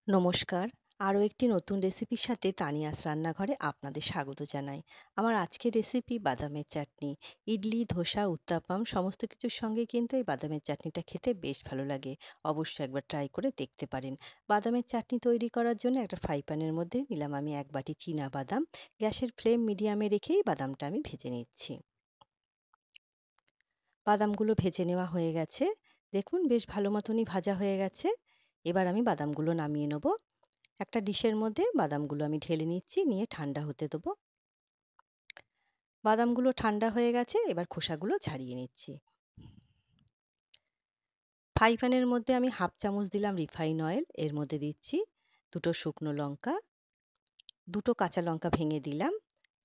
নমস্কার। আরও একটি নতুন রেসিপির সাথে তানিয়াস রান্নাঘরে আপনাদের স্বাগত জানাই। আমার আজকের রেসিপি বাদামের চাটনি। ইডলি, ধোসা, উত্তাপাম সমস্ত কিছুর সঙ্গে কিন্তু এই বাদামের চাটনিটা খেতে বেশ ভালো লাগে। অবশ্যই একবার ট্রাই করে দেখতে পারেন। বাদামের চাটনি তৈরি করার জন্য একটা ফ্রাই প্যানের মধ্যে নিলাম আমি ১ বাটি চীনা বাদাম। গ্যাসের ফ্লেম মিডিয়ামে রেখেই বাদামটা আমি ভেজে নিচ্ছি। বাদামগুলো ভেজে নেওয়া হয়ে গেছে। দেখুন বেশ ভালো মতনই ভাজা হয়ে গেছে। এবার আমি বাদামগুলো নামিয়ে নেব। একটা ডিশের মধ্যে বাদামগুলো আমি ঢেলে নিচ্ছি, নিয়ে ঠান্ডা হতে দেবো। বাদামগুলো ঠান্ডা হয়ে গেছে, এবার খোসাগুলো ছাড়িয়ে নিচ্ছি। ফ্রাই প্যানের মধ্যে আমি 1/2 চামচ দিলাম রিফাইন অয়েল, এর মধ্যে দিচ্ছি 2টো শুকনো লঙ্কা, 2টো কাঁচা লঙ্কা ভেঙে দিলাম,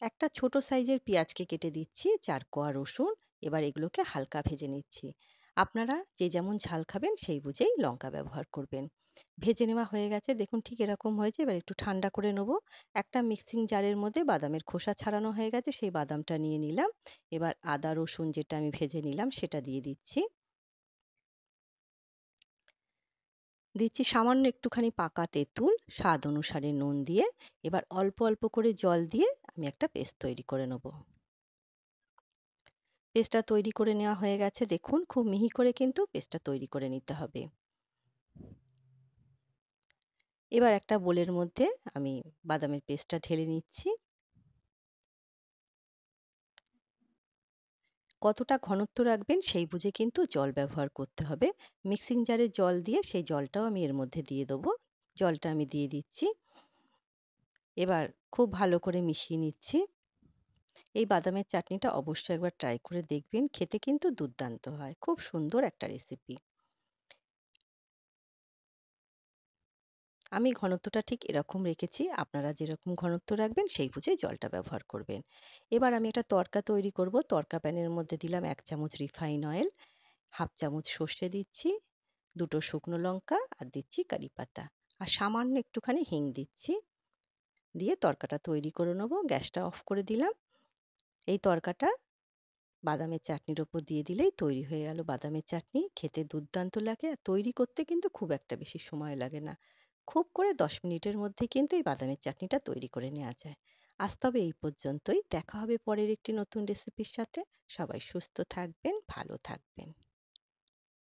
একটা ছোট সাইজের পেঁয়াজকে কেটে দিচ্ছি, 4 কোয়া রসুন। এবার এগুলোকে হালকা ভেজে নিচ্ছি। আপনারা যে যেমন ঝাল খাবেন সেই বুঝেই লঙ্কা ব্যবহার করবেন। ভেজে নেওয়া হয়ে গেছে, দেখুন ঠিক এরকম হয়েছে। এবার একটু ঠান্ডা করে নেব। একটা মিক্সিং জারের মধ্যে বাদামের খোসা ছাড়ানো হয়ে গেছে, সেই বাদামটা নিয়ে নিলাম। এবার আদা রসুন যেটা আমি ভেজে নিলাম সেটা দিয়ে দিচ্ছি। দিচ্ছি সামান্য একটুখানি পাকা তেঁতুল, স্বাদ অনুসারে নুন দিয়ে। এবার অল্প অল্প করে জল দিয়ে আমি একটা পেস্ট তৈরি করে নেব। পেস্টটা তৈরি করে নেওয়া হয়ে গেছে, দেখুন খুব মিহি করে কিন্তু পেস্টটা তৈরি করে নিতে হবে। এবার একটা বোলের মধ্যে আমি বাদামের পেস্টটা ঢেলে নিচ্ছি। কতটা ঘনত্ব রাখবেন সেই বুঝে কিন্তু জল ব্যবহার করতে হবে। মিক্সিং জারে জল দিয়ে সেই জলটাও আমি এর মধ্যে দিয়ে দেবো। জলটা আমি দিয়ে দিচ্ছি। এবার খুব ভালো করে মিশিয়ে নিচ্ছি। এই বাদামের চাটনিটা অবশ্যই একবার ট্রাই করে দেখবেন। খেতে কিন্তু দুর্দান্ত হয়। খুব সুন্দর একটা রেসিপি। আমি ঘনত্বটা ঠিক এরকম রেখেছি। আপনারা যেরকম ঘনত্ব রাখবেন সেই বুঝে জলটা ব্যবহার করবেন। এবার আমি একটা তড়কা তৈরি করব। তড়কা প্যানের মধ্যে দিলাম 1 চামচ রিফাইন অয়েল, 1/2 চামচ সর্ষে দিচ্ছি, 2টো শুকনো লঙ্কা আর দিচ্ছি কারি পাতা। আর সামান্য একটুখানি হিং দিচ্ছি। দিয়ে তড়কাটা তৈরি করে নেব। গ্যাসটা অফ করে দিলাম। এই তড়কাটা বাদামের চাটনির ওপর দিয়ে দিলেই তৈরি হয়ে গেল বাদামের চাটনি। খেতে দুর্দান্ত লাগে, আর তৈরি করতে কিন্তু খুব একটা বেশি সময় লাগে না। খুব করে 10 মিনিটের মধ্যে কিন্তু এই বাদামের চাটনিটা তৈরি করে নেওয়া যায়। আজ তবে এই পর্যন্তই। দেখা হবে পরের একটি নতুন রেসিপির সাথে। সবাই সুস্থ থাকবেন, ভালো থাকবেন।